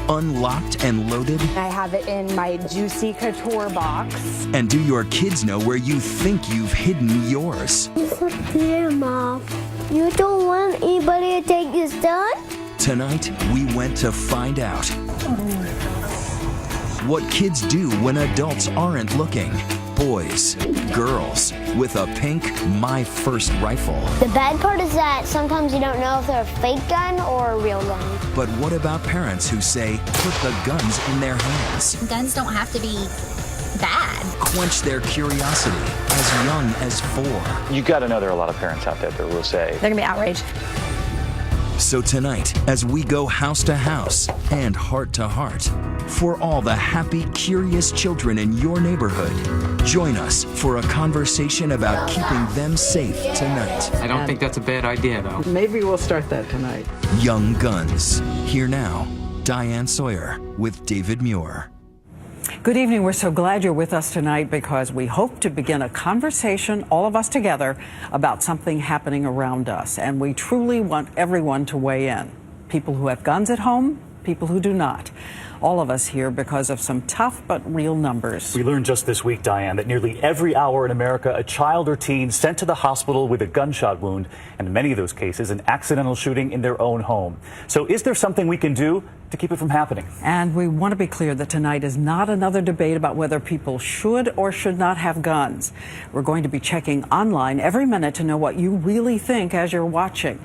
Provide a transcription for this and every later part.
unlocked and loaded? I have it in my Juicy Couture box. And do your kids know where you think you've hidden yours? It's up there, Mom. You don't want anybody to take this gun? Tonight, we went to find out what kids do when adults aren't looking. Boys, girls, with a pink My First rifle. The bad part is that sometimes you don't know if they're a fake gun or a real gun. But what about parents who say, put the guns in their hands? Guns don't have to be bad. Quench their curiosity as young as 4. You got to know there are a lot of parents out there that will say, They're gonna be outraged. So tonight, as we go house to house and heart to heart, for all the happy, curious children in your neighborhood, join us for a conversation about keeping them safe tonight. I don't think that's a bad idea, though. Maybe we'll start that tonight. Young Guns. Here now, Diane Sawyer with David Muir. Good evening. We're so glad you're with us tonight because we hope to begin a conversation, all of us together, about something happening around us. And we truly want everyone to weigh in. People who have guns at home, people who do not. All of us here because of some tough but real numbers. We learned just this week, Diane, that nearly every hour in America, a child or teen sent to the hospital with a gunshot wound, and in many of those cases, an accidental shooting in their own home. So is there something we can do to keep it from happening? And we want to be clear that tonight is not another debate about whether people should or should not have guns. We're going to be checking online every minute to know what you really think as you're watching.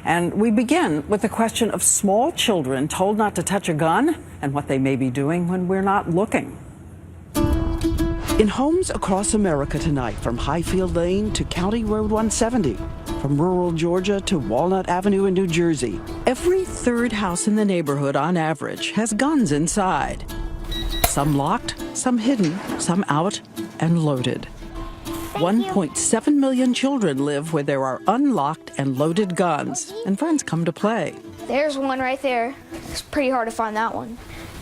And we begin with the question of small children told not to touch a gun and what they may be doing when we're not looking. In homes across America tonight, from Highfield Lane to County Road 170, from rural Georgia to Walnut Avenue in New Jersey, every third house in the neighborhood on average has guns inside. Some locked, some hidden, some out and loaded. 1.7 million children live where there are unlocked and loaded guns, and friends come to play. There's one right there. It's pretty hard to find that one.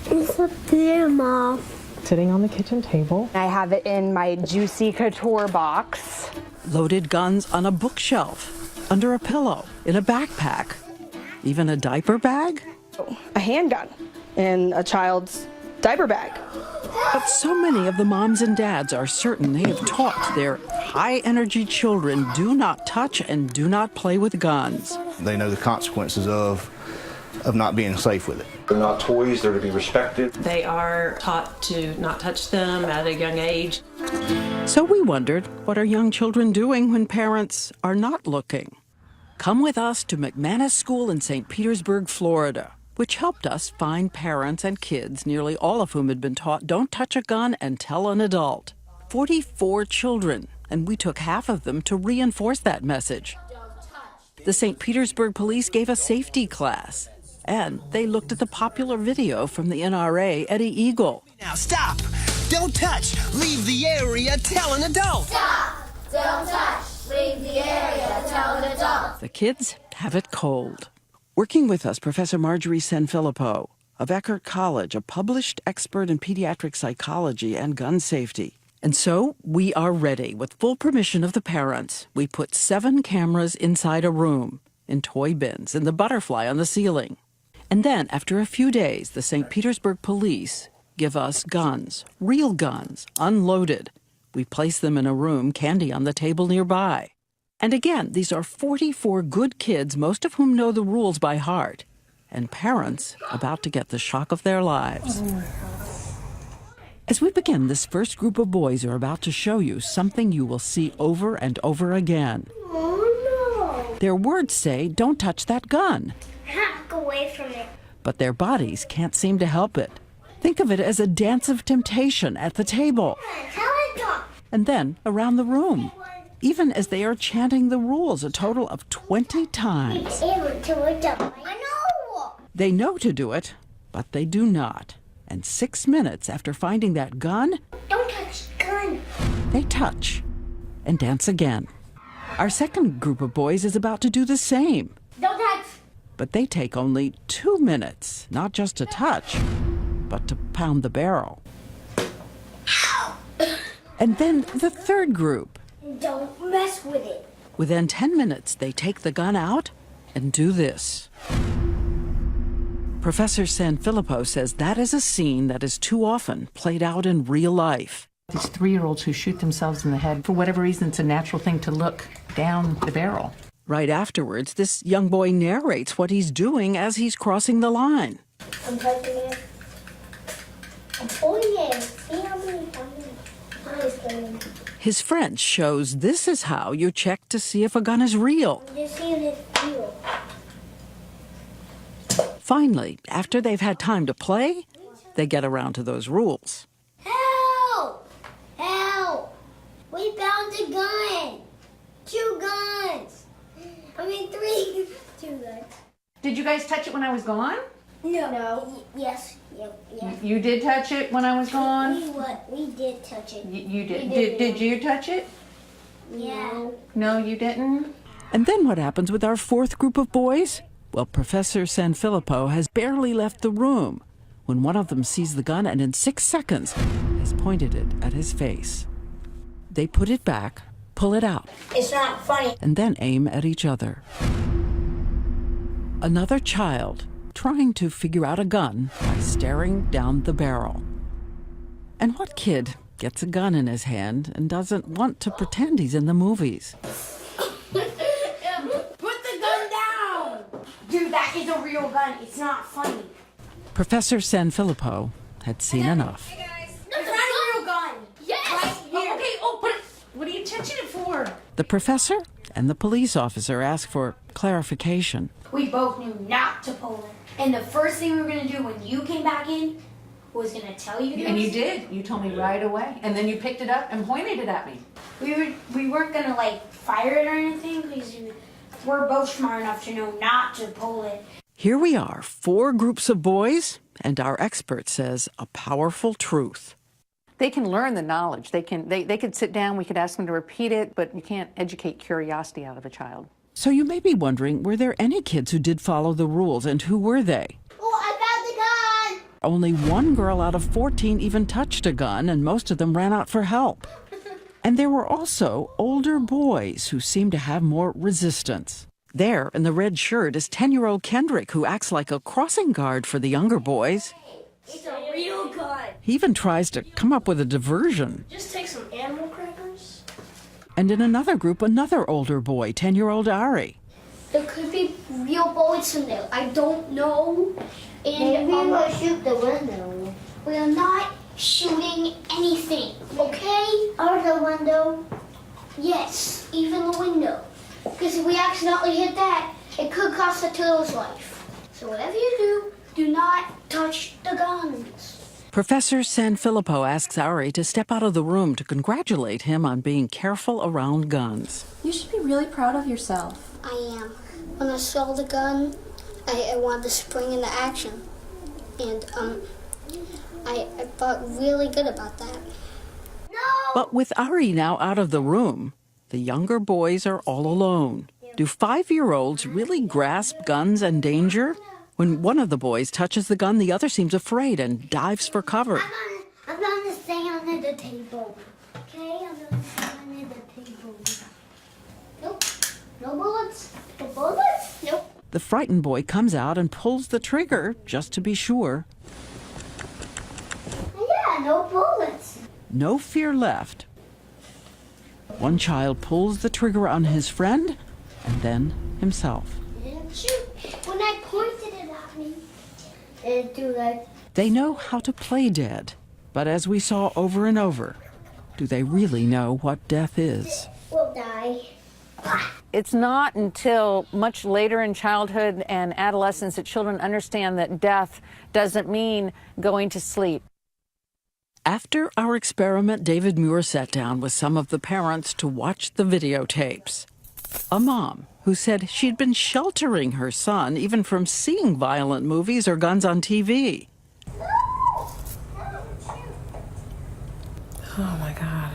It's up there, Mom. Sitting on the kitchen table. I have it in my Juicy Couture box. Loaded guns on a bookshelf, under a pillow, in a backpack, even a diaper bag. A handgun in a child's diaper bag. But so many of the moms and dads are certain they have taught their high-energy children do not touch and do not play with guns. They know the consequences of not being safe with it. they're not toys, they're to be respected. They are taught to not touch them at a young age. So we wondered, what are young children doing when parents are not looking? Come with us to McManus School in St. Petersburg, Florida, which helped us find parents and kids, nearly all of whom had been taught, don't touch a gun and tell an adult. 44 children, and we took half of them to reinforce that message. The St. Petersburg police gave a safety class, and they looked at the popular video from the NRA, Eddie Eagle. Now stop! Don't touch! Leave the area! Tell an adult! Stop! Don't touch! Leave the area! Tell an adult! The kids have it cold. Working with us, Professor Marjorie Sanfilippo of Eckerd College, a published expert in pediatric psychology and gun safety. And so we are ready. With full permission of the parents, we put 7 cameras inside a room, in toy bins, and the butterfly on the ceiling. And then, after a few days, the St. Petersburg police give us guns, real guns, unloaded. We place them in a room, candy on the table nearby. And again, these are 44 good kids, most of whom know the rules by heart, and parents about to get the shock of their lives. As we begin, this first group of boys are about to show you something you will see over and over again. Oh, no. Their words say, don't touch that gun. Back away from it. But their bodies can't seem to help it. Think of it as a dance of temptation at the table. And then around the room, even as they are chanting the rules a total of 20 times. They know to do it, but they do not. And 6 minutes after finding that gun, Don't touch the gun. they touch and dance again. Our second group of boys is about to do the same. Don't touch. But they take only 2 minutes, not just to touch, but to pound the barrel. And then the third group. Don't mess with it. Within 10 minutes, they take the gun out and do this. Professor Sanfilippo says that is a scene that is too often played out in real life. These 3-year-olds who shoot themselves in the head, for whatever reason, it's a natural thing to look down the barrel. Right afterwards, this young boy narrates what he's doing as he's crossing the line. I'm touching it. I'm pulling it. See how many times? His friend shows this is how you check to see if a gun is real. Just see if it's real. Finally, after they've had time to play, they get around to those rules. Help! Help! We found a gun. 2 guns. I mean 3. 2 guns. Did you guys touch it when I was gone? No. Yes. Yeah. You did touch it when I was gone? We did touch it. You did. Did you touch it? Yeah. No, you didn't? And then what happens with our fourth group of boys? Well, Professor Sanfilippo has barely left the room when one of them sees the gun and in 6 seconds has pointed it at his face. They put it back, pull it out. It's not funny. And then aim at each other. Another child trying to figure out a gun by staring down the barrel. And what kid gets a gun in his hand and doesn't want to pretend he's in the movies? Put the gun down! Dude, that is a real gun. It's not funny. Professor Sanfilippo had seen enough. Hey guys, it's not a real gun. Yes! Right here. Oh, okay. What are you touching it for? The professor and the police officer ask for clarification. We both knew not to pull it. And the first thing we were going to do when you came back in was going to tell you this. And you did. You told me right away. And then you picked it up and pointed it at me. We weren't going to like fire it or anything because we're both smart enough to know not to pull it. Here we are, 4 groups of boys, and our expert says a powerful truth. They can learn the knowledge. They could sit down, we could ask them to repeat it, but you can't educate curiosity out of a child. So you may be wondering, were there any kids who did follow the rules, and who were they? Oh, I found the gun! Only 1 girl out of 14 even touched a gun, and most of them ran out for help. And there were also older boys who seemed to have more resistance. There, in the red shirt, is 10-year-old Kendrick, who acts like a crossing guard for the younger boys. It's a real gun. He even tries to come up with a diversion. Just take some animal crackers. And in another group, another older boy, 10-year-old Ari. There could be real bullets in there. I don't know. And maybe we'll shoot the window. We are not shooting anything, okay? Out the window? Yes, even the window. Because if we accidentally hit that, it could cost a kiddo's life. So whatever you do not touch the guns. Professor Sanfilippo asks Ari to step out of the room to congratulate him on being careful around guns. You should be really proud of yourself. I am. When I saw the gun, I wanted to spring into action. And I felt really good about that. No! But with Ari now out of the room, the younger boys are all alone. Do 5-year-olds really grasp guns and danger? When one of the boys touches the gun, the other seems afraid and dives for cover. I'm gonna stay under the table. Okay? I'm gonna stay under the table. Nope. No bullets. No bullets? Nope. The frightened boy comes out and pulls the trigger just to be sure. Yeah, no bullets. No fear left. One child pulls the trigger on his friend and then himself. Didn't shoot. When I pointed it at me, it do like. They know how to play dead, but as we saw over and over, do they really know what death is? We'll die. It's not until much later in childhood and adolescence that children understand that death doesn't mean going to sleep. After our experiment, David Muir sat down with some of the parents to watch the videotapes. A mom who said she'd been sheltering her son even from seeing violent movies or guns on TV. Oh my God.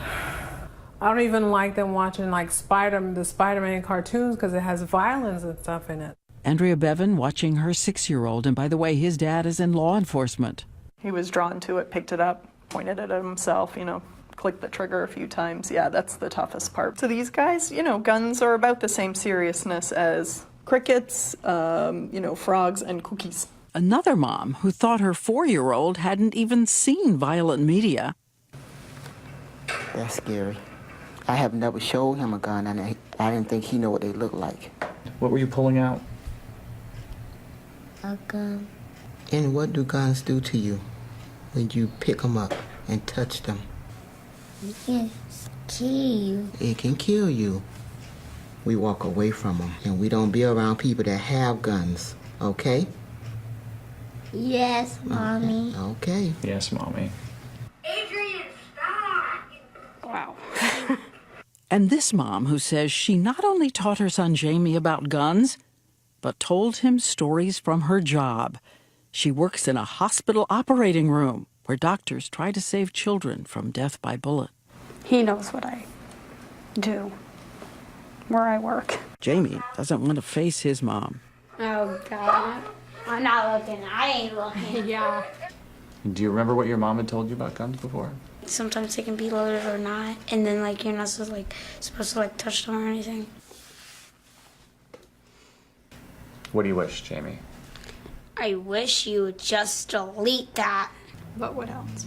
I don't even like them watching like the Spider-Man cartoons because it has violence and stuff in it. Andrea Bevan watching her 6-year-old, and by the way, his dad is in law enforcement. He was drawn to it, picked it up, pointed it at himself, clicked the trigger a few times. Yeah, that's the toughest part. So these guys, guns are about the same seriousness as crickets, frogs and cookies. Another mom who thought her 4-year-old hadn't even seen violent media. That's scary. I have never showed him a gun, and I didn't think he knew what they look like. What were you pulling out? A gun. And what do guns do to you when you pick them up and touch them? It can kill you. It can kill you. We walk away from them, and we don't be around people that have guns, okay? Yes, Mommy. Okay. Yes, Mommy. Adrian, stop! Wow. And this mom who says she not only taught her son Jamie about guns, but told him stories from her job. She works in a hospital operating room where doctors try to save children from death by bullet. He knows what I do, where I work. Jamie doesn't want to face his mom. Oh, God. I'm not looking. I ain't looking. Yeah. Do you remember what your mom had told you about guns before? Sometimes they can be loaded or not, and then like you're not supposed to touch them or anything. What do you wish, Jamie? I wish you would just delete that. But what else?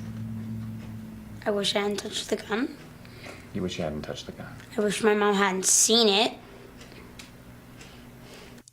I wish I hadn't touched the gun. You wish you hadn't touched the gun. I wish my mom hadn't seen it.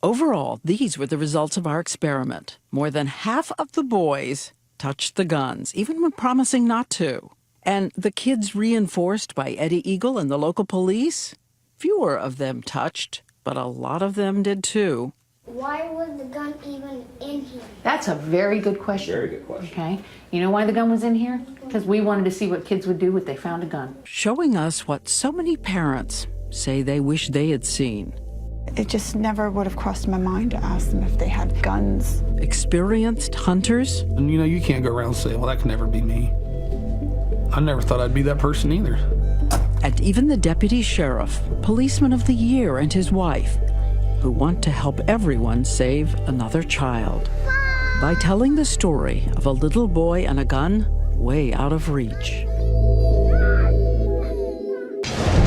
Overall, these were the results of our experiment. More than half of the boys touched the guns, even when promising not to. And the kids reinforced by Eddie Eagle and the local police, fewer of them touched, but a lot of them did too. Why was the gun even in here? That's a very good question. Very good question. Okay. You know why the gun was in here? Because we wanted to see what kids would do if they found a gun. Showing us what so many parents say they wish they had seen. It just never would have crossed my mind to ask them if they had guns. Experienced hunters. And you can't go around saying, well, that can never be me. I never thought I'd be that person either. And even the deputy sheriff, policeman of the year, and his wife, who want to help everyone save another child by telling the story of a little boy and a gun way out of reach.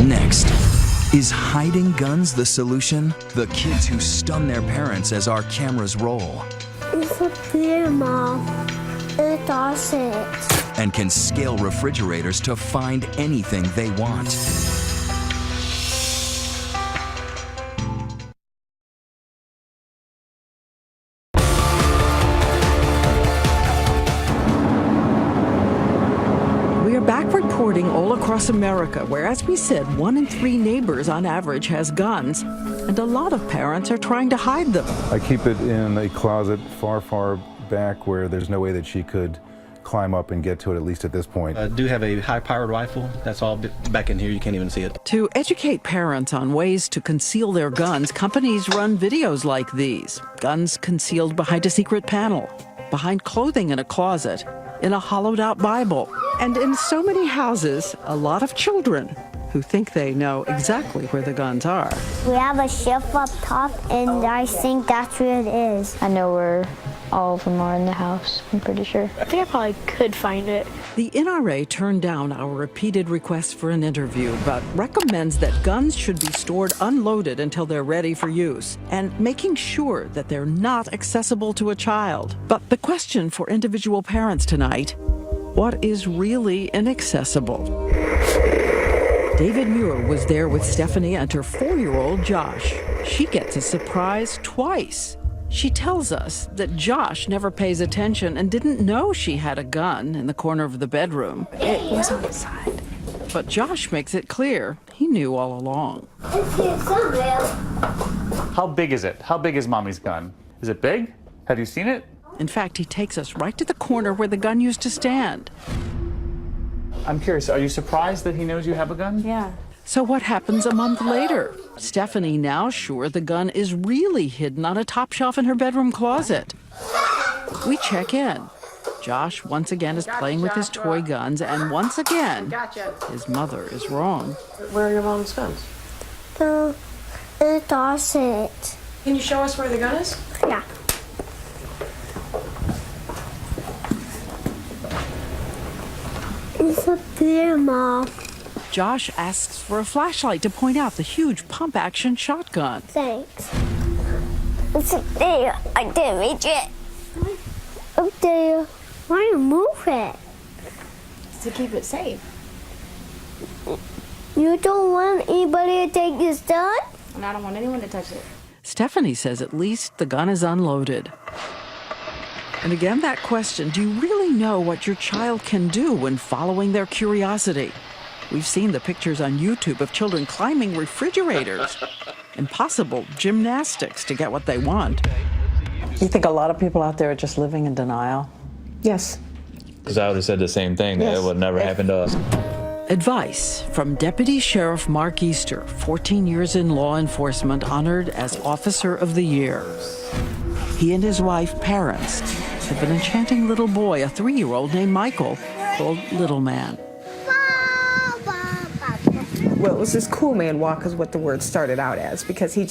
Next, is hiding guns the solution? The kids who stun their parents as our cameras roll. It's up there, Mom. It doesn't. And can scale refrigerators to find anything they want. We are back reporting all across America, where, as we said, 1 in 3 neighbors on average has guns, and a lot of parents are trying to hide them. I keep it in a closet far, far back where there's no way that she could climb up and get to it, at least at this point. I do have a high-powered rifle. That's all back in here. You can't even see it. To educate parents on ways to conceal their guns, companies run videos like these. Guns concealed behind a secret panel, behind clothing in a closet, in a hollowed-out Bible. And in so many houses, a lot of children who think they know exactly where the guns are. We have a shelf up top, and I think that's where it is. I know where all of them are in the house, I'm pretty sure. I think I probably could find it. The NRA turned down our repeated requests for an interview, but recommends that guns should be stored unloaded until they're ready for use, and making sure that they're not accessible to a child. But the question for individual parents tonight: what is really inaccessible? David Muir was there with Stephanie and her 4-year-old Josh. She gets a surprise twice. She tells us that Josh never pays attention and didn't know she had a gun in the corner of the bedroom. It was on the side. But Josh makes it clear he knew all along. It's here somewhere. How big is it? How big is Mommy's gun? Is it big? Have you seen it? In fact, he takes us right to the corner where the gun used to stand. I'm curious, are you surprised that he knows you have a gun? Yeah. So what happens a month later? Stephanie now sure the gun is really hidden on a top shelf in her bedroom closet. We check in. Josh once again is playing with his toy guns, and once again, his mother is wrong. Where are your mom's guns? It doesn't. Can you show us where the gun is? Yeah. It's up there, Mom. Josh asks for a flashlight to point out the huge pump-action shotgun. Thanks. It's up there. I didn't reach it. there. Why you move it? To keep it safe. You don't want anybody to take this gun? And I don't want anyone to touch it. Stephanie says at least the gun is unloaded. And again, that question, do you really know what your child can do when following their curiosity? We've seen the pictures on YouTube of children climbing refrigerators, impossible gymnastics to get what they want. You think a lot of people out there are just living in denial? Yes. Because I would have said the same thing, that it would never happen to us. Advice from Deputy Sheriff Mark Easter, 14 years in law enforcement, honored as Officer of the Year. He and his wife, Parents, have an enchanting little boy, a 3-year-old named Michael, called Little Man. Well, it was this cool man walk is what the word started out as, because he'd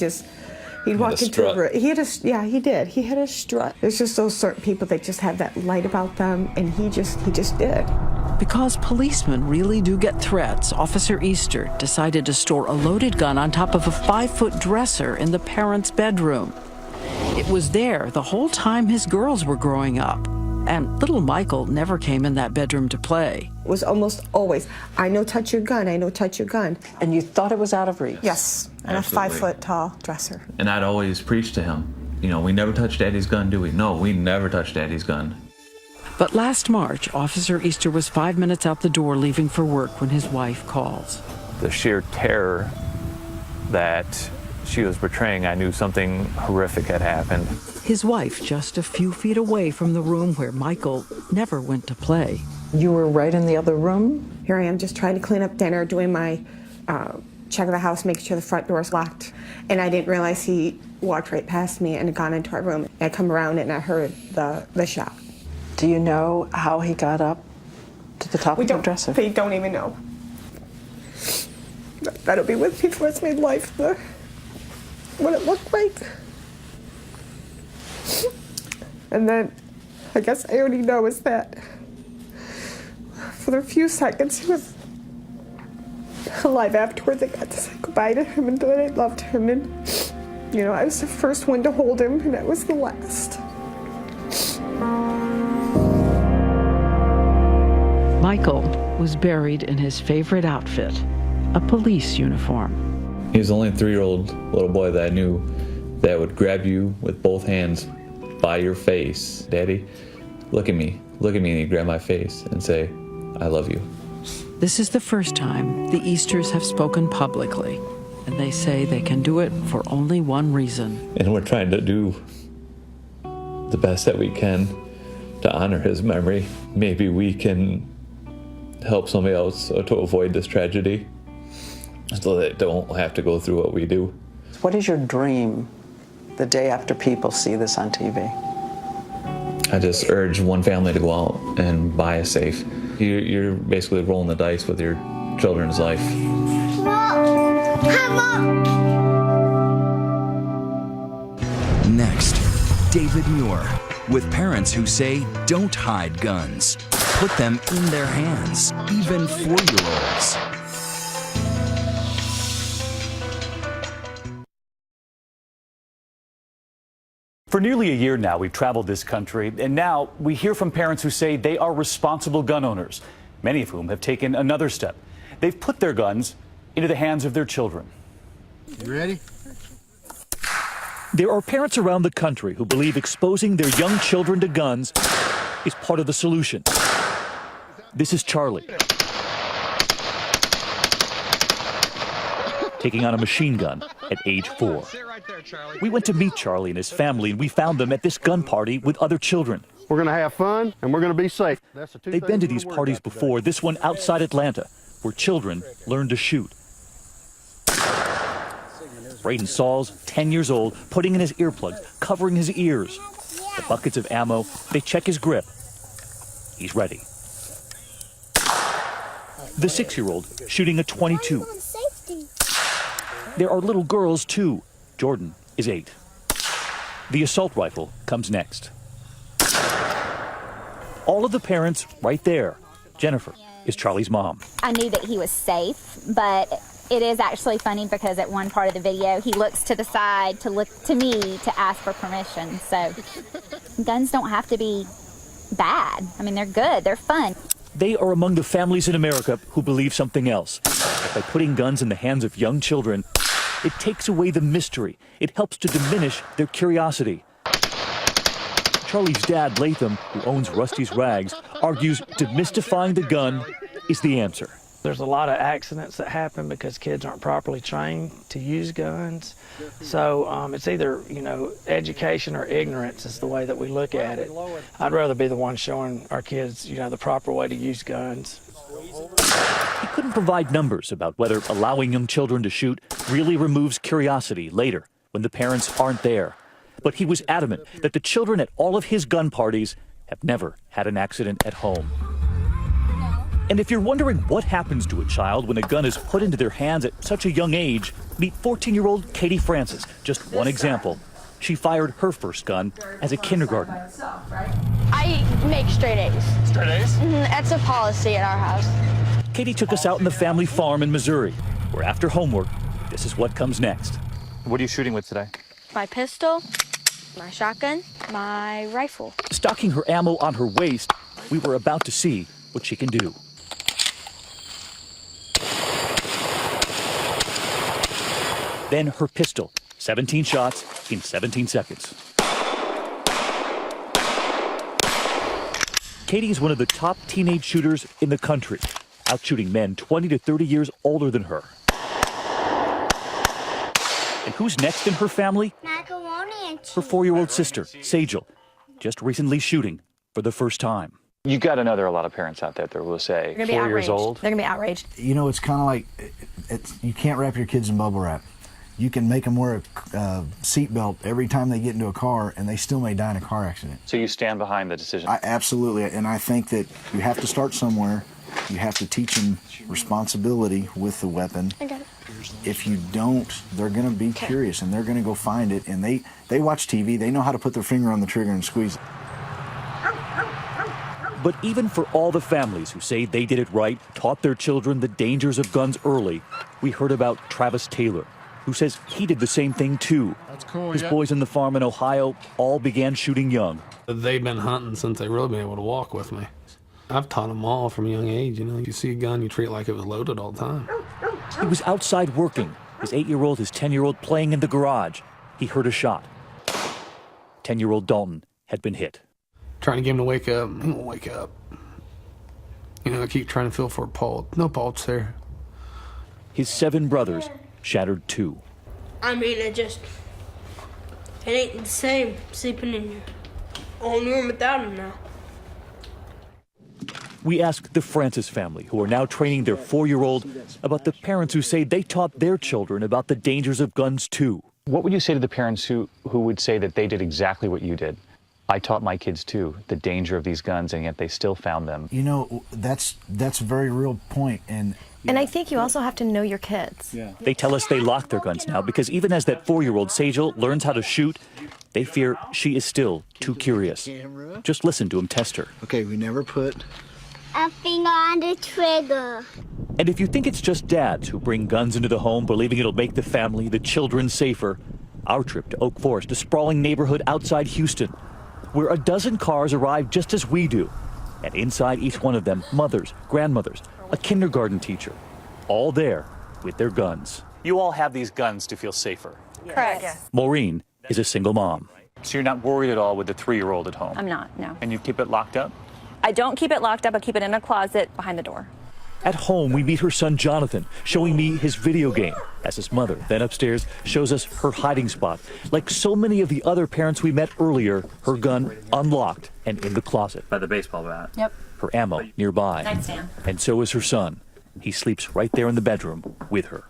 walk into a room. He did. He had a strut. There's just those certain people that just have that light about them, and he just did. Because policemen really do get threats, Officer Easter decided to store a loaded gun on top of a 5-foot dresser in the parents' bedroom. It was there the whole time his girls were growing up. And little Michael never came in that bedroom to play. It was almost always, I know touch your gun, I know touch your gun. And you thought it was out of reach? Yes, on a 5-foot tall dresser. And I'd always preach to him, you know, we never touch Daddy's gun, do we? No, we never touch Daddy's gun. But last March, Officer Easter was 5 minutes out the door leaving for work when his wife calls. The sheer terror that she was portraying, I knew something horrific had happened. His wife just a few feet away from the room where Michael never went to play. You were right in the other room? Here I am just trying to clean up dinner, doing my check of the house, making sure the front door is locked. And I didn't realize he walked right past me and had gone into our room. I come around and I heard the shot. Do you know how he got up to the top of the dresser? They don't even know. That'll be with me for the rest of my life, what it looked like. And then, I guess I already know is that for a few seconds he was alive afterwards. I got to say goodbye to him and that I loved him, and you know, I was the first one to hold him and I was the last. Michael was buried in his favorite outfit, a police uniform. He was the only 3-year-old little boy that I knew that would grab you with both hands by your face. Daddy, look at me, and he'd grab my face and say, I love you. This is the first time the Easters have spoken publicly, and they say they can do it for only one reason. And we're trying to do the best that we can to honor his memory. Maybe we can help somebody else to avoid this tragedy so they don't have to go through what we do. What is your dream the day after people see this on TV? I just urge one family to go out and buy a safe. You're basically rolling the dice with your children's life. Next, David Muir, with parents who say don't hide guns. Put them in their hands, even 4-year-olds. For nearly a year now, we've traveled this country, and now we hear from parents who say they are responsible gun owners, many of whom have taken another step. They've put their guns into the hands of their children. You ready? There are parents around the country who believe exposing their young children to guns is part of the solution. This is Charlie, taking on a machine gun at age 4. We went to meet Charlie and his family, and we found them at this gun party with other children. We're going to have fun, and we're going to be safe. They've been to these parties before, this one outside Atlanta, where children learn to shoot. Braden Sauls, 10 years old, putting in his earplugs, covering his ears. The buckets of ammo, they check his grip. He's ready. The 6-year-old shooting a .22. There are little girls, too. Jordan is 8. The assault rifle comes next. All of the parents right there. Jennifer is Charlie's mom. I knew that he was safe, but it is actually funny because at one part of the video, he looks to the side to look to me to ask for permission. So guns don't have to be bad. I mean, they're good. They're fun. They are among the families in America who believe something else. That by putting guns in the hands of young children, it takes away the mystery. It helps to diminish their curiosity. Charlie's dad, Latham, who owns Rusty's Rags, argues demystifying the gun is the answer. There's a lot of accidents that happen because kids aren't properly trained to use guns. So it's either, education or ignorance is the way that we look at it. I'd rather be the one showing our kids, the proper way to use guns. He couldn't provide numbers about whether allowing young children to shoot really removes curiosity later when the parents aren't there. But he was adamant that the children at all of his gun parties have never had an accident at home. And if you're wondering what happens to a child when a gun is put into their hands at such a young age, meet 14-year-old Katie Francis. Just one example. She fired her first gun as a kindergartner. I make straight A's. Straight A's? That's a policy at our house. Katie took us out on the family farm in Missouri, where after homework, this is what comes next. What are you shooting with today? My pistol, my shotgun, my rifle. Stocking her ammo on her waist, we were about to see what she can do. Then her pistol, 17 shots in 17 seconds. Katie is one of the top teenage shooters in the country, out shooting men 20 to 30 years older than her. And who's next in her family? Her 4-year-old sister, Sajal, just recently shooting for the first time. You got to know there are a lot of parents out there that will say, 4 years old. They're going to be outraged. It's kind of like, you can't wrap your kids in bubble wrap. You can make them wear a seatbelt every time they get into a car, and they still may die in a car accident. So you stand behind the decision? Absolutely, and I think that you have to start somewhere. You have to teach them responsibility with the weapon. I got it. If you don't, they're going to be curious, and they're going to go find it, and they watch TV. They know how to put their finger on the trigger and squeeze it. But even for all the families who say they did it right, taught their children the dangers of guns early, we heard about Travis Taylor, who says he did the same thing too. That's cool. His boys on the farm in Ohio all began shooting young. They've been hunting since they've really been able to walk with me. I've taught them all from a young age. You see a gun, you treat it like it was loaded all the time. He was outside working, his 8-year-old, his 10-year-old playing in the garage. He heard a shot. 10-year-old Dalton had been hit. Trying to get him to wake up. He won't wake up. I keep trying to feel for a pulse. No pulse there. His 7 brothers shattered too. I mean, it ain't the same sleeping in your own room without him now. We asked the Francis family, who are now training their 4-year-old, about the parents who say they taught their children about the dangers of guns too. What would you say to the parents who would say that they did exactly what you did? I taught my kids too, the danger of these guns, and yet they still found them. That's a very real point. And I think you also have to know your kids. Yeah. They tell us they lock their guns now because even as that 4-year-old Sajal learns how to shoot, they fear she is still too curious. Just listen to him test her. Okay, we never put a finger on the trigger. And if you think it's just dads who bring guns into the home, believing it'll make the family, the children safer, our trip to Oak Forest, a sprawling neighborhood outside Houston, where a dozen cars arrive just as we do. And inside each one of them, mothers, grandmothers, a kindergarten teacher, all there with their guns. You all have these guns to feel safer. Correct. Yes. Maureen is a single mom. So you're not worried at all with the 3-year-old at home? I'm not, no. And you keep it locked up? I don't keep it locked up. I keep it in a closet behind the door. At home, we meet her son Jonathan, showing me his video game, as his mother, then upstairs, shows us her hiding spot. Like so many of the other parents we met earlier, her gun unlocked and in the closet. By the baseball bat? Yep. Her ammo nearby. Nightstand. And so is her son. He sleeps right there in the bedroom with her.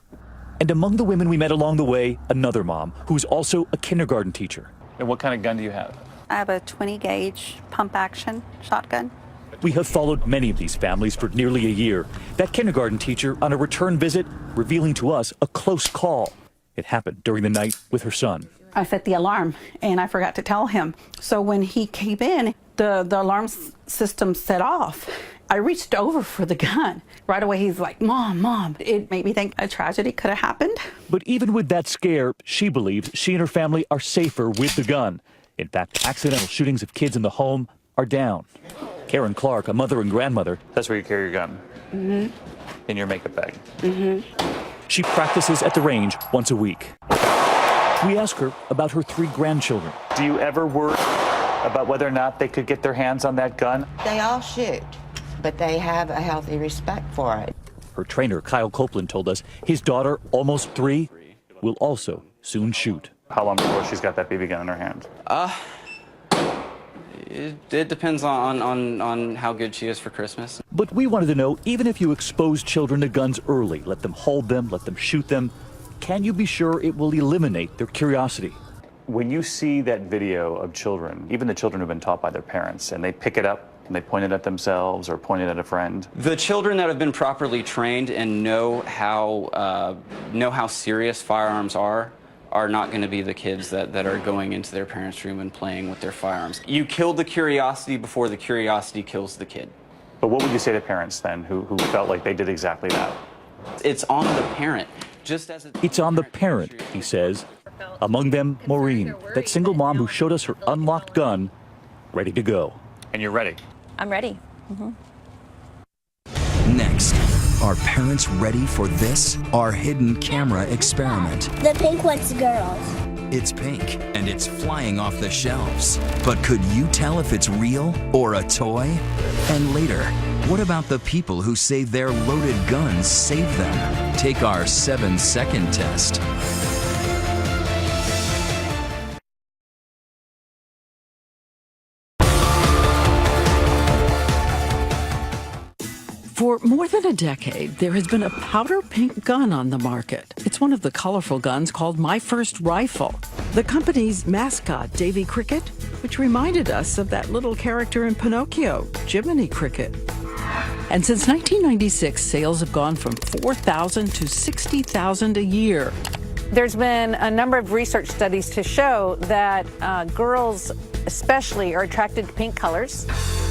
And among the women we met along the way, another mom, who's also a kindergarten teacher. And what kind of gun do you have? I have a 20-gauge pump-action shotgun. We have followed many of these families for nearly a year. That kindergarten teacher on a return visit, revealing to us a close call. It happened during the night with her son. I set the alarm, and I forgot to tell him. So when he came in, the alarm system set off. I reached over for the gun. Right away, he's like, Mom, Mom. It made me think a tragedy could have happened. But even with that scare, she believes she and her family are safer with the gun. In fact, accidental shootings of kids in the home are down. Karen Clark, a mother and grandmother. That's where you carry your gun? Mm-hmm. In your makeup bag? Mm-hmm. She practices at the range once a week. We ask her about her 3 grandchildren. Do you ever worry about whether or not they could get their hands on that gun? They all shoot, but they have a healthy respect for it. Her trainer, Kyle Copeland, told us his daughter, almost 3, will also soon shoot. How long before she's got that BB gun in her hand? It depends on how good she is for Christmas. But we wanted to know, even if you expose children to guns early, let them hold them, let them shoot them, can you be sure it will eliminate their curiosity? When you see that video of children, even the children who've been taught by their parents, and they pick it up and they point it at themselves or point it at a friend. The children that have been properly trained and know how serious firearms are not going to be the kids that are going into their parents' room and playing with their firearms. You kill the curiosity before the curiosity kills the kid. But what would you say to parents then who felt like they did exactly that? It's on the parent. It's on the parent, he says. Among them, Maureen, that single mom who showed us her unlocked gun, ready to go. And you're ready? I'm ready. Mm-hmm. Next, are parents ready for this? Our hidden camera experiment. The pink one's girls. It's pink and it's flying off the shelves. But could you tell if it's real or a toy? And later, what about the people who say their loaded guns save them? Take our 7-second test. For more than a decade, there has been a powder pink gun on the market. It's one of the colorful guns called My First Rifle. The company's mascot, Davy Cricket, which reminded us of that little character in Pinocchio, Jiminy Cricket. And since 1996, sales have gone from 4,000 to 60,000 a year. There's been a number of research studies to show that girls especially are attracted to pink colors.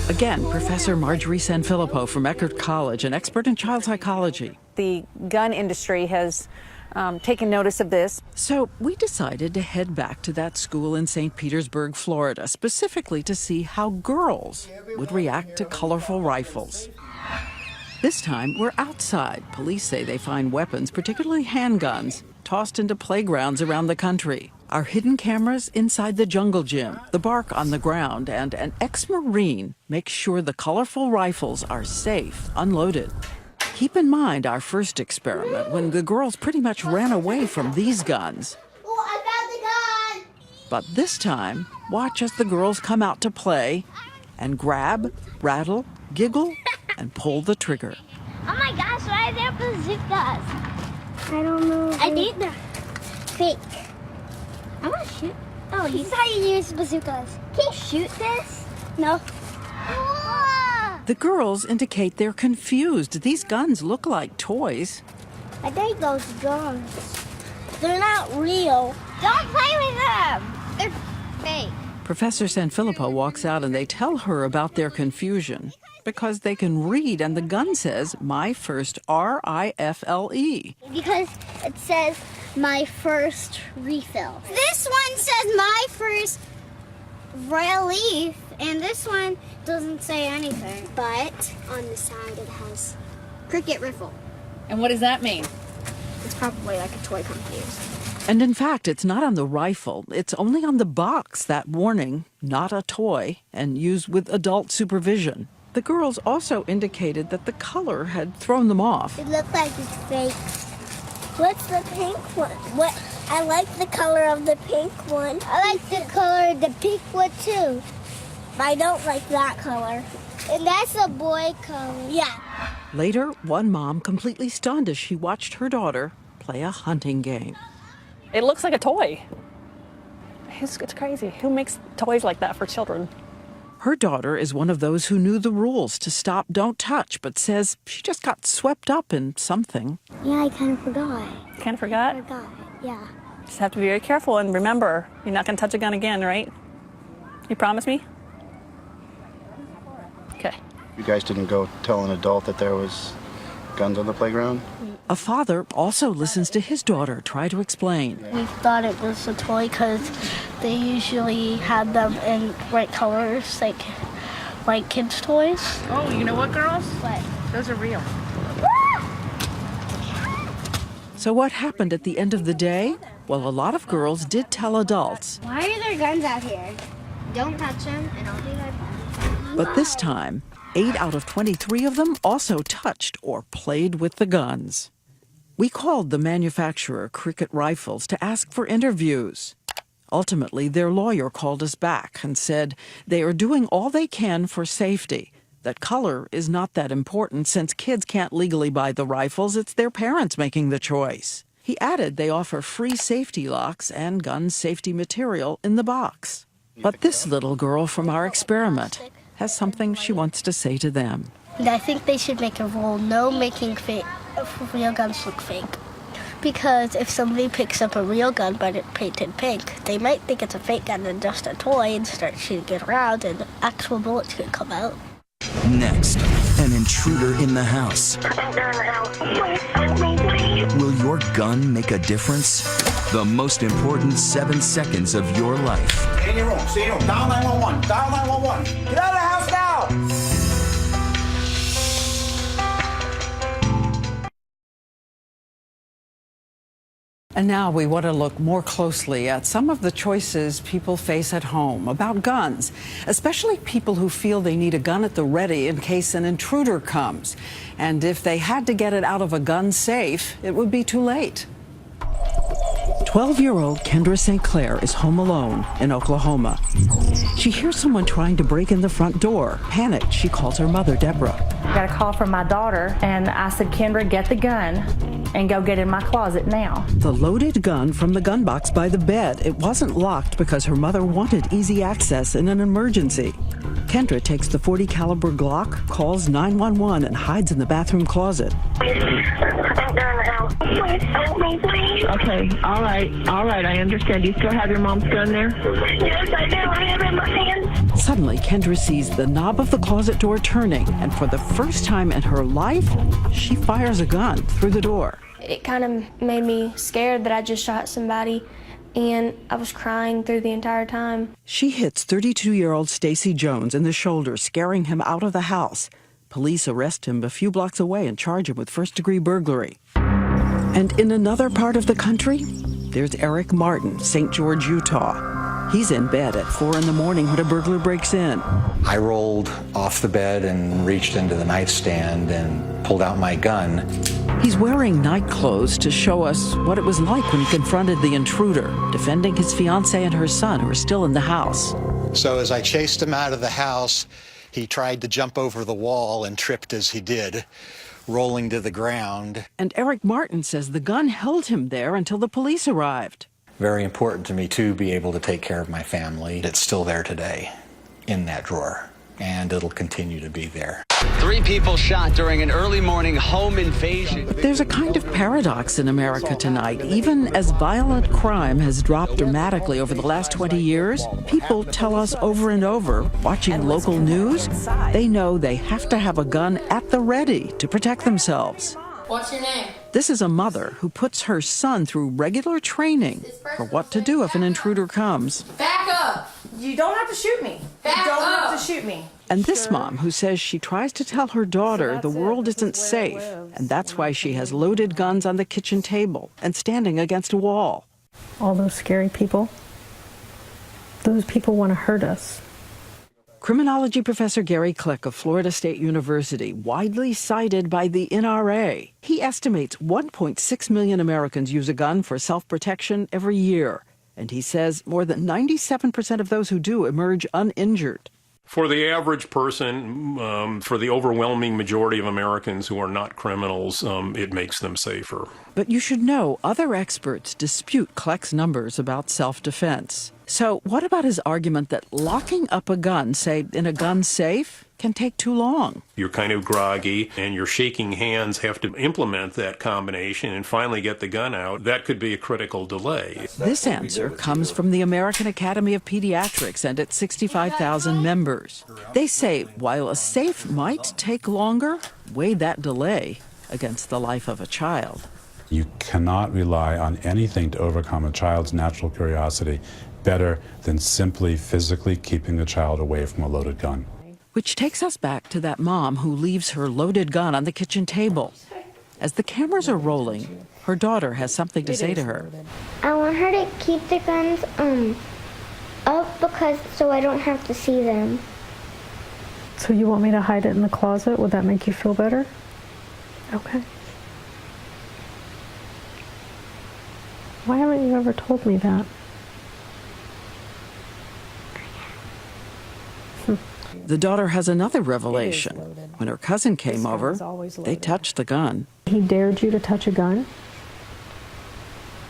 Again, Professor Marjorie Sanfilippo from Eckerd College, an expert in child psychology. The gun industry has taken notice of this. So we decided to head back to that school in St. Petersburg, Florida, specifically to see how girls would react to colorful rifles. This time, we're outside. Police say they find weapons, particularly handguns, tossed into playgrounds around the country. Our hidden cameras inside the jungle gym, the bark on the ground, and an ex-Marine makes sure the colorful rifles are safe, unloaded. Keep in mind our first experiment when the girls pretty much ran away from these guns. Oh, I found the gun! But this time, watch as the girls come out to play and grab, rattle, giggle, and pull the trigger. Oh my gosh, why are there bazookas? I don't know. I need them. Fake. I want to shoot. Oh, this is how you use bazookas. Can you shoot this? No. The girls indicate they're confused. These guns look like toys. I think those guns, they're not real. Don't play with them. They're fake. Professor Sanfilippo walks out and they tell her about their confusion because they can read and the gun says, My First R-I-F-L-E. Because it says, My First Refill. This one says, My First Relief, and this one doesn't say anything. But on the side it has Cricket Riffle. And what does that mean? It's probably like a toy company. And in fact, it's not on the rifle. It's only on the box, that warning, not a toy, and used with adult supervision. The girls also indicated that the color had thrown them off. It looks like it's fake. What's the pink one? What? I like the color of the pink one. I like the color of the pink one too. I don't like that color. And that's a boy color. Yeah. Later, one mom completely stunned as she watched her daughter play a hunting game. It looks like a toy. It's crazy. Who makes toys like that for children? Her daughter is one of those who knew the rules to stop, don't touch, but says she just got swept up in something. Yeah, I kind of forgot. Kind of forgot? I forgot, yeah. Just have to be very careful and remember, you're not going to touch a gun again, right? You promise me? Okay. You guys didn't go tell an adult that there was guns on the playground? A father also listens to his daughter try to explain. We thought it was a toy because they usually had them in bright colors, like like kids' toys. Oh, you know what, girls? What? Those are real. So what happened at the end of the day? Well, a lot of girls did tell adults. Why are there guns out here? Don't touch them, and I'll be right back. But this time, 8 out of 23 of them also touched or played with the guns. We called the manufacturer, Cricket Rifles, to ask for interviews. Ultimately, their lawyer called us back and said they are doing all they can for safety, that color is not that important since kids can't legally buy the rifles, it's their parents making the choice. He added they offer free safety locks and gun safety material in the box. But this little girl from our experiment has something she wants to say to them. And I think they should make a rule, no making real guns look fake. Because if somebody picks up a real gun but it's painted pink, they might think it's a fake gun and just a toy and start shooting it around and actual bullets could come out. Next, an intruder in the house. Will your gun make a difference? The most important 7 seconds of your life. Stay in your room, stay in your room. Dial 911, dial 911. Get out of the house now! And now we want to look more closely at some of the choices people face at home about guns, especially people who feel they need a gun at the ready in case an intruder comes. And if they had to get it out of a gun safe, it would be too late. 12-year-old Kendra St. Clair is home alone in Oklahoma. She hears someone trying to break in the front door. Panicked, she calls her mother, Deborah. I got a call from my daughter, and I said, Kendra, get the gun and go get in my closet now. The loaded gun from the gun box by the bed. It wasn't locked because her mother wanted easy access in an emergency. Kendra takes the .40 caliber Glock, calls 911, and hides in the bathroom closet. Okay, all right, I understand. You still have your mom's gun there? Yes, I do. I have it in my hand. Suddenly, Kendra sees the knob of the closet door turning, and for the first time in her life, she fires a gun through the door. It kind of made me scared that I just shot somebody, and I was crying through the entire time. She hits 32-year-old Stacy Jones in the shoulder, scaring him out of the house. Police arrest him a few blocks away and charge him with first-degree burglary. And in another part of the country, there's Eric Martin, St. George, Utah. He's in bed at 4 in the morning when a burglar breaks in. I rolled off the bed and reached into the nightstand and pulled out my gun. He's wearing night clothes to show us what it was like when he confronted the intruder, defending his fiancée and her son who are still in the house. So as I chased him out of the house, he tried to jump over the wall and tripped as he did, rolling to the ground. And Eric Martin says the gun held him there until the police arrived. Very important to me to be able to take care of my family. It's still there today in that drawer, and it'll continue to be there. 3 people shot during an early morning home invasion. There's a kind of paradox in America tonight. Even as violent crime has dropped dramatically over the last 20 years, people tell us over and over, watching local news, they know they have to have a gun at the ready to protect themselves. What's your name? This is a mother who puts her son through regular training for what to do if an intruder comes. Back up! You don't have to shoot me. Back You don't up. have to shoot me. And this mom who says she tries to tell her daughter the world isn't safe, and that's why she has loaded guns on the kitchen table and standing against a wall. All those scary people, those people want to hurt us. Criminology professor Gary Click of Florida State University, widely cited by the NRA. He estimates 1.6 million Americans use a gun for self-protection every year. And he says more than 97% of those who do emerge uninjured. For the average person, for the overwhelming majority of Americans who are not criminals, it makes them safer. But you should know other experts dispute Kleck's numbers about self-defense. So what about his argument that locking up a gun, say in a gun safe, can take too long? You're kind of groggy and your shaking hands have to implement that combination and finally get the gun out. That could be a critical delay. This answer comes from the American Academy of Pediatrics and its 65,000 members. They say while a safe might take longer, weigh that delay against the life of a child. You cannot rely on anything to overcome a child's natural curiosity better than simply physically keeping the child away from a loaded gun. Which takes us back to that mom who leaves her loaded gun on the kitchen table. As the cameras are rolling, her daughter has something to say to her. I want her to keep the guns up because so I don't have to see them. So you want me to hide it in the closet? Would that make you feel better? Okay. Why haven't you ever told me that? The daughter has another revelation. When her cousin came over, they touched the gun. He dared you to touch a gun?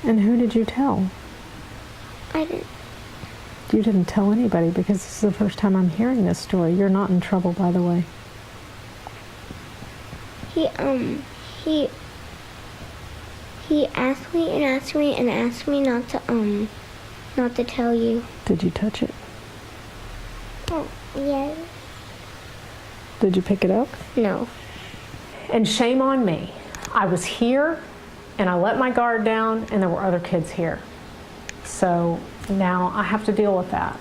And who did you tell? I didn't. You didn't tell anybody because this is the first time I'm hearing this story. You're not in trouble, by the way. He asked me and asked me and asked me not to tell you. Did you touch it? Oh, yes. Did you pick it up? No. And shame on me. I was here and I let my guard down and there were other kids here. So now I have to deal with that.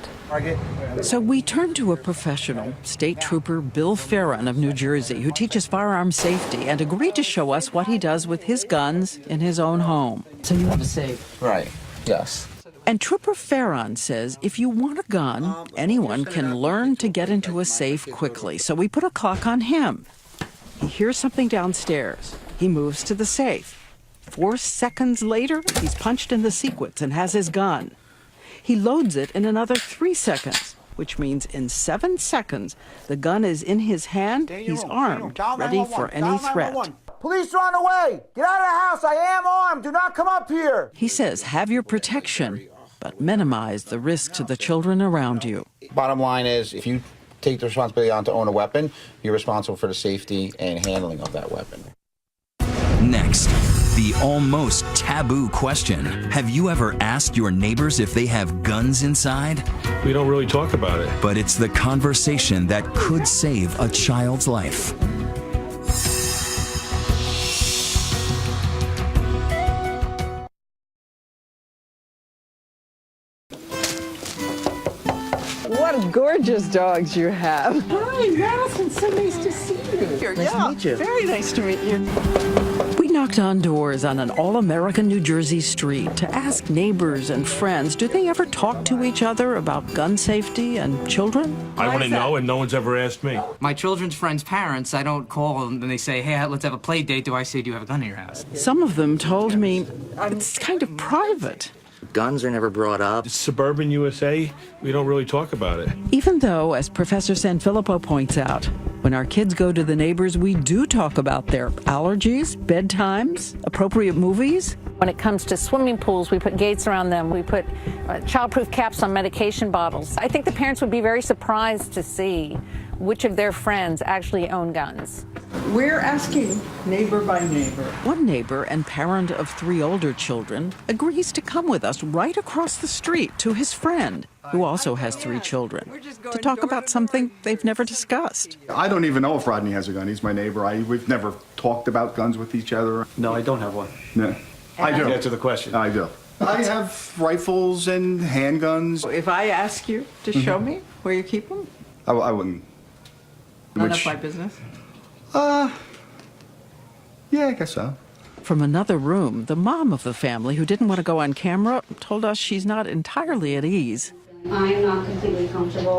So we turn to a professional, State Trooper Bill Farron of New Jersey, who teaches firearm safety and agreed to show us what he does with his guns in his own home. So you have a safe? Right, yes. And Trooper Farron says if you want a gun, anyone can learn to get into a safe quickly. So we put a clock on him. He hears something downstairs. He moves to the safe. 4 seconds later, he's punched in the sequence and has his gun. He loads it in another 3 seconds, which means in 7 seconds, the gun is in his hand, he's armed, ready for any threat. Police are on the way! Get out of the house! I am armed! Do not come up here! He says have your protection, but minimize the risk to the children around you. Bottom line is, if you take the responsibility on to own a weapon, you're responsible for the safety and handling of that weapon. Next, the almost taboo question. Have you ever asked your neighbors if they have guns inside? We don't really talk about it. But it's the conversation that could save a child's life. What gorgeous dogs you have. Hi, Madison. So nice to see you. Nice to meet you. Very nice to meet you. We knocked on doors on an all-American New Jersey street to ask neighbors and friends, do they ever talk to each other about gun safety and children? I want to know, and no one's ever asked me. My children's friends' parents, I don't call them and they say, hey, let's have a play date. Do I say, do you have a gun in your house? Some of them told me it's kind of private. Guns are never brought up. Suburban USA, we don't really talk about it. Even though, as Professor Sanfilippo points out, when our kids go to the neighbors, we do talk about their allergies, bedtimes, appropriate movies. When it comes to swimming pools, we put gates around them. We put childproof caps on medication bottles. I think the parents would be very surprised to see which of their friends actually own guns. We're asking neighbor by neighbor. One neighbor and parent of 3 older children agrees to come with us right across the street to his friend, who also has 3 children, to talk about something they've never discussed. I don't even know if Rodney has a gun. He's my neighbor. We've never talked about guns with each other. No, I don't have one. No. I do. Answer the question. I do. I have rifles and handguns. If I ask you to show me where you keep them? I wouldn't. None of my business? Yeah, I guess so. From another room, the mom of the family, who didn't want to go on camera, told us she's not entirely at ease. I'm not completely comfortable